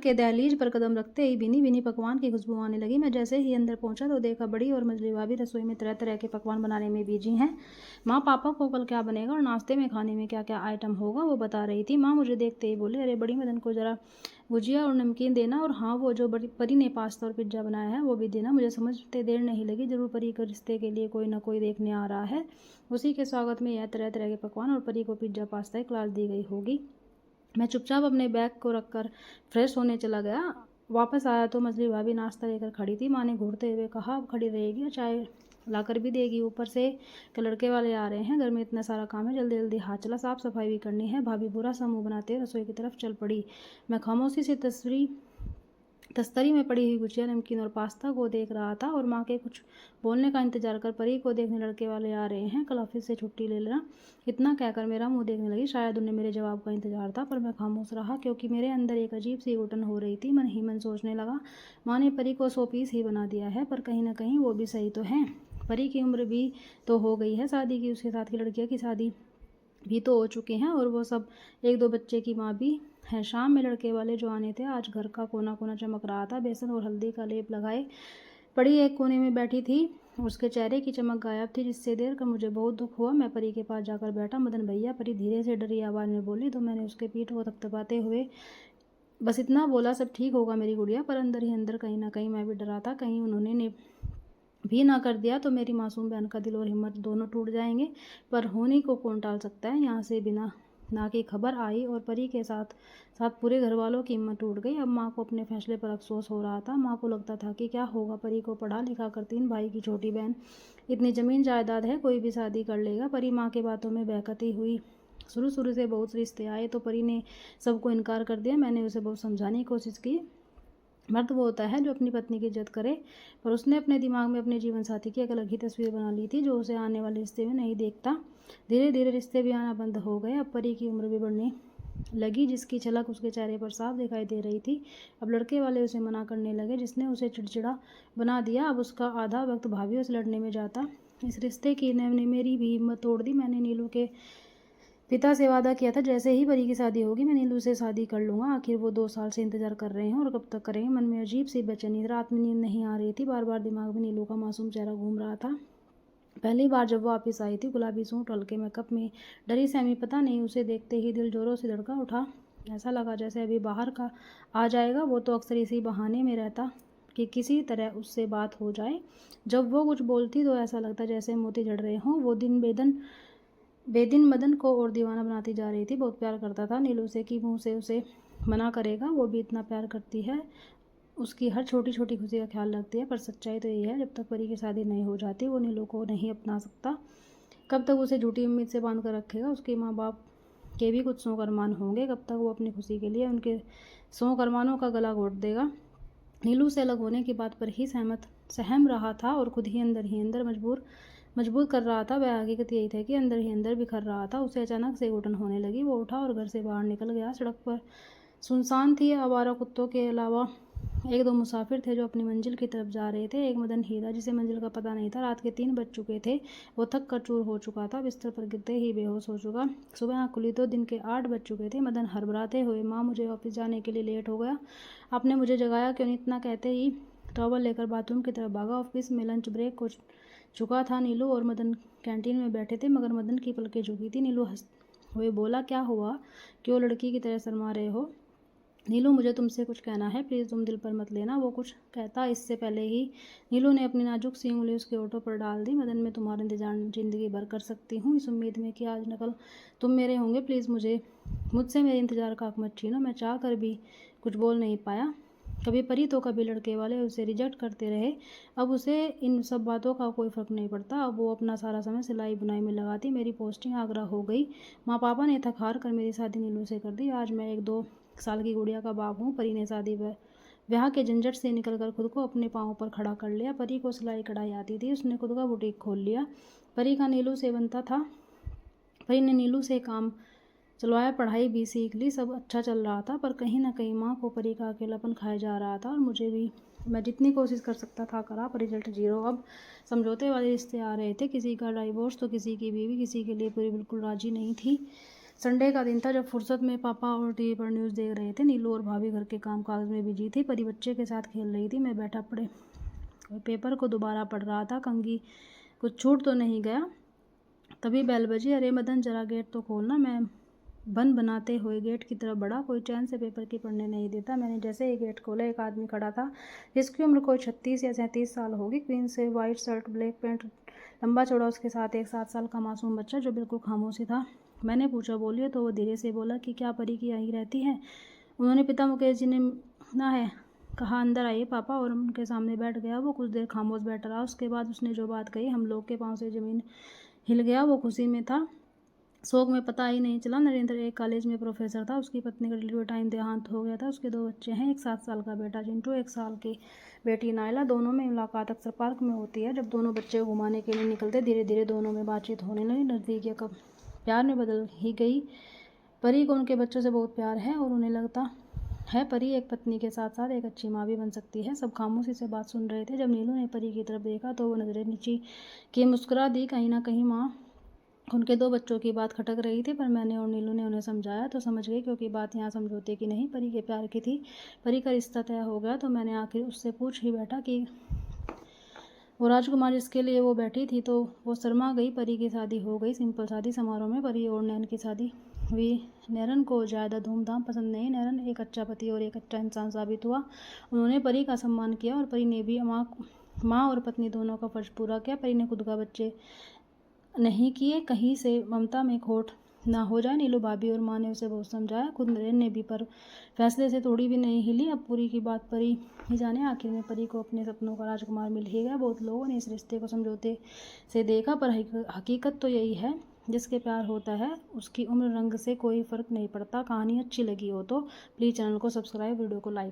के दहलीज पर कदम रखते ही भीनी भीनी पकवान की खुशबू आने लगी। मैं जैसे ही अंदर पहुंचा तो देखा बड़ी और मझली भाभी रसोई में तरह तरह के पकवान बनाने में बिजी हैं। माँ पापा को कल क्या बनेगा और नाश्ते में खाने में क्या क्या आइटम होगा वो बता रही थी। माँ मुझे देखते ही बोले, अरे बड़ी, मदन को ज़रा भुजिया और नमकीन देना, और हाँ वो जो बड़ी परी ने पास्ता और पिज्ज़ा बनाया है वो भी देना। मुझे समझते देर नहीं लगी, जरूर परी के रिश्ते के लिए कोई ना कोई देखने आ रहा है। उसी के स्वागत में यह तरह तरह के पकवान और परी को पिज्ज़ा पास्ता की क्लास दी गई होगी। मैं चुपचाप अपने बैग को रखकर फ्रेश होने चला गया। वापस आया तो मछली भाभी नाश्ता लेकर खड़ी थी। माँ ने घूरते हुए कहा, अब खड़ी रहेगी और चाय लाकर भी देगी, ऊपर से के लड़के वाले आ रहे हैं, घर में इतना सारा काम है, जल्दी जल्दी हाथ चला, साफ सफाई भी करनी है। भाभी बुरा सा मुंह बनाते रसोई की तरफ चल पड़ी। मैं खामोशी से तस्तरी में पड़ी हुई गुजिया, नमकीन और पास्ता को देख रहा था और माँ के कुछ बोलने का इंतजार कर परी को देखने लड़के वाले आ रहे हैं, कल ऑफिस से छुट्टी ले लेना, इतना कहकर मेरा मुंह देखने लगी। शायद उन्हें मेरे जवाब का इंतजार था, पर मैं खामोश रहा क्योंकि मेरे अंदर एक अजीब सी घुटन हो रही थी। मन ही मन सोचने लगा, माँ ने परी को 100 पीस ही बना दिया है, पर कहीं ना कहीं वो भी सही तो है। परी की उम्र भी तो हो गई है शादी की, उसके साथ की लड़कियों की शादी भी तो हो चुके हैं, और वो सब एक दो बच्चे की माँ भी है। शाम में लड़के वाले जो आने थे, आज घर का कोना कोना चमक रहा था। बेसन और हल्दी का लेप लगाए परी एक कोने में बैठी थी, उसके चेहरे की चमक गायब थी, जिससे देर कर मुझे बहुत दुख हुआ। मैं परी के पास जाकर बैठा। मदन भैया, परी धीरे से डरी आवाज़ में बोली तो मैंने उसके पीठ को थपथपाते हुए बस इतना बोला, सब ठीक होगा मेरी गुड़िया, पर अंदर ही अंदर कहीं ना कहीं मैं भी डरा था, कहीं उन्होंने भी ना कर दिया तो मेरी मासूम बहन का दिल और हिम्मत दोनों टूट जाएंगे। पर होने को कौन टाल सकता है। यहाँ से बिना ना की खबर आई और परी के साथ साथ पूरे घर वालों की हिम्मत टूट गई। अब माँ को अपने फैसले पर अफसोस हो रहा था। माँ को लगता था कि क्या होगा, परी को पढ़ा लिखा कर 3 भाई की छोटी बहन, इतनी ज़मीन जायदाद है, कोई भी शादी कर लेगा। परी माँ के बातों में बहकती हुई, शुरू शुरू से बहुत रिश्ते आए तो परी ने सबको इनकार कर दिया। मैंने उसे बहुत समझाने की कोशिश की, मर्द वो होता है जो अपनी पत्नी की इज्जत करे, पर उसने अपने दिमाग में अपने जीवन साथी की एक अलग ही तस्वीर बना ली थी, जो उसे आने वाले रिश्ते में नहीं देखता। धीरे धीरे रिश्ते भी आना बंद हो गए। अब परी की उम्र भी बढ़ने लगी, जिसकी झलक उसके चेहरे पर साफ दिखाई दे रही थी। अब लड़के वाले उसे मना करने लगे, जिसने उसे चिड़चिड़ा बना दिया। अब उसका आधा वक्त भाभी से लड़ने में जाता। इस रिश्ते की ने मेरी भी हिम्मत तोड़ दी। मैंने नीलू के पिता से वादा किया था, जैसे ही परी की शादी होगी मैं नीलू से शादी कर लूँगा। आखिर वो 2 साल से इंतजार कर रहे हैं और कब तक करेंगे। मन में अजीब सी बेचैनी, रात में नींद नहीं आ रही थी, बार बार दिमाग में नीलू का मासूम चेहरा घूम रहा था। पहली बार जब वो वापस आई थी, गुलाबी सूट हल्के मेकअप में, डरी सहमी, पता नहीं उसे देखते ही दिल जोरों से धड़का उठा। ऐसा लगा जैसे अभी बाहर का आ जाएगा। वो तो अक्सर इसी बहाने में रहता कि किसी तरह उससे बात हो जाए। जब वो कुछ बोलती तो ऐसा लगता जैसे मोती झड़ रहे हों। वो दिन बेदिन मदन को और दीवाना बनाती जा रही थी। बहुत प्यार करता था नीलू से कि मुँह से उसे मना करेगा। वो भी इतना प्यार करती है, उसकी हर छोटी छोटी खुशी का ख्याल रखती है। पर सच्चाई तो ये है, जब तक परी की शादी नहीं हो जाती वो नीलू को नहीं अपना सकता। कब तक उसे झूठी उम्मीद से बांध कर रखेगा। उसके माँ बाप के भी कुछ शौक अरमान होंगे। कब तक वो अपनी खुशी के लिए उनके शौक अरमानों का गला घोट देगा। नीलू से अलग होने की बात पर ही सहम रहा था और खुद ही अंदर मजबूर कर रहा था। वह हकीकत यही था कि अंदर ही अंदर बिखर रहा था। उसे अचानक से घुटन होने लगी। वो उठा और घर से बाहर निकल गया। सड़क पर सुनसान थी। आवारा कुत्तों के अलावा 1-2 मुसाफिर थे जो अपनी मंजिल की तरफ जा रहे थे। एक मदन हीरा, जिसे मंजिल का पता नहीं था। रात के 3 बज चुके थे। वो थक कर चूर हो चुका था, बिस्तर पर गिरते ही बेहोश हो चुका। सुबह आँख खुली तो दिन के 8 बज चुके थे। मदन हड़बड़ाते हुए, माँ मुझे ऑफिस जाने के लिए लेट हो गया, आपने मुझे जगाया क्यों नहीं? इतना कहते ही टॉवल लेकर बाथरूम की तरफ भागा। ऑफिस में लंच ब्रेक हो चुका था। नीलू और मदन कैंटीन में बैठे थे, मगर मदन की पलकें झुकी थी। नीलू हंस हुए बोला, क्या हुआ, क्यों लड़की की तरह शर्मा रहे हो? नीलू, मुझे तुमसे कुछ कहना है, प्लीज़ तुम दिल पर मत लेना। वो कुछ कहता इससे पहले ही नीलू ने अपनी नाजुक सी उंगली उसके ओठों पर डाल दी। मदन, मैं तुम्हारा इंतजार ज़िंदगी भर कर सकती हूँ, इस उम्मीद में कि आज न कल तुम मेरे होंगे। प्लीज़ मुझसे मेरे इंतज़ार का हक मत छीनो। मैं चाह कर भी कुछ बोल नहीं पाया। कभी परी तो कभी लड़के वाले उसे रिजेक्ट करते रहे। अब उसे इन सब बातों का कोई फ़र्क नहीं पड़ता। अब वो अपना सारा समय सिलाई बुनाई में लगाती। मेरी पोस्टिंग आगरा हो गई। माँ पापा ने थक हार कर मेरी शादी नीलू से कर दी। आज मैं 1-2 साल की गुड़िया का बाप हूँ। परी ने शादी ब्याह के झंझट से निकलकर खुद को अपने पाँव पर खड़ा कर लिया। परी को सिलाई कढ़ाई आती थी, उसने खुद का बुटीक खोल लिया। परी का नीलू से बनता था। परी ने नीलू से काम चलवाया, पढ़ाई भी सीख ली, सब अच्छा चल रहा था। पर कहीं ना कहीं माँ को परी का अकेलापन खाया जा रहा था, और मुझे भी। मैं जितनी कोशिश कर सकता था करा, पर रिजल्ट 0। अब समझौते वाले रिश्ते आ रहे थे, किसी का डाइवोर्स तो किसी की बीवी, किसी के लिए पूरी बिल्कुल राजी नहीं थी। संडे का दिन था जब फुर्सत में पापा और टीवी पर न्यूज़ देख रहे थे। नीलू और भाभी घर के काम काज में बिजी थी। परी बच्चे के साथ खेल रही थी। मैं बैठा पड़े पेपर को दोबारा पढ़ रहा था। कंघी कुछ छूट तो नहीं गया। तभी बेल बजी। अरे मदन, जरा गेट तो खोलना। मैं बन बनाते हुए गेट की तरफ बढ़ा। कोई चैन से पेपर की पढ़ने नहीं देता। मैंने जैसे ही गेट खोला, एक आदमी खड़ा था जिसकी उम्र कोई 36 या 37 साल होगी। क्वीन से वाइट शर्ट, ब्लैक पैंट, लंबा चौड़ा, उसके साथ एक 7 साल का मासूम बच्चा जो बिल्कुल खामोश ही था। मैंने पूछा, बोलिए? तो वो धीरे से बोला कि क्या परी की यहीं रहती है? उन्होंने पिता मुकेश जी ने ना है कहा, अंदर आइए पापा, और उनके सामने बैठ गया। वो कुछ देर खामोश बैठा रहा। उसके बाद उसने जो बात कही, हम लोग के पाँव से ज़मीन हिल गया। वो खुशी में था, शौक में पता ही नहीं चला। नरेंद्र एक कॉलेज में प्रोफेसर था। उसकी पत्नी का डिलीवरी टाइम देहांत हो गया था। उसके 2 बच्चे हैं, एक 7 साल का बेटा चिंटू, 1 साल की बेटी नायला। दोनों में मुलाकात अक्सर पार्क में होती है। जब दोनों बच्चे घुमाने के लिए निकलते, धीरे धीरे दोनों में बातचीत होने लगी। नज़दीकियाँ कब प्यार में बदल ही गई। परी को उनके बच्चों से बहुत प्यार है और उन्हें लगता है परी एक पत्नी के साथ साथ एक अच्छी माँ भी बन सकती है। सब खामोशी से बात सुन रहे थे। जब नीलू ने परी की तरफ देखा तो वो नज़रें नीची की मुस्कुरा दी। कहीं ना कहीं माँ उनके 2 बच्चों की बात खटक रही थी, पर मैंने और नीलू ने उन्हें समझाया तो समझ गई, क्योंकि बात यहाँ समझौते की नहीं, परी के प्यार की थी। परी का रिश्ता तय हो गया तो मैंने आखिर उससे पूछ ही बैठा कि वो राजकुमार जिसके लिए वो बैठी थी, तो वो शर्मा गई। परी की शादी हो गई, सिंपल शादी समारोह में। परी और नैन की शादी हुई। नैरन को ज़्यादा धूमधाम पसंद नहीं। नैरन एक अच्छा पति और एक अच्छा इंसान साबित हुआ। उन्होंने परी का सम्मान किया और परी ने भी माँ और पत्नी दोनों का फर्ज पूरा किया। परी ने खुद का बच्चे नहीं किए, कहीं से ममता में खोट ना हो जाए। नीलू भाभी और माँ ने उसे बहुत समझाया, खुद नरेन ने भी, पर फैसले से थोड़ी भी नहीं हिली। अब पूरी की बात परी ही जाने। आखिर में परी को अपने सपनों का राजकुमार मिल ही गया। बहुत लोगों ने इस रिश्ते को समझौते से देखा, पर हकीकत तो यही है, जिसके प्यार होता है उसकी उम्र रंग से कोई फ़र्क नहीं पड़ता। कहानी अच्छी लगी हो तो प्लीज़ चैनल को सब्सक्राइब, वीडियो को लाइक।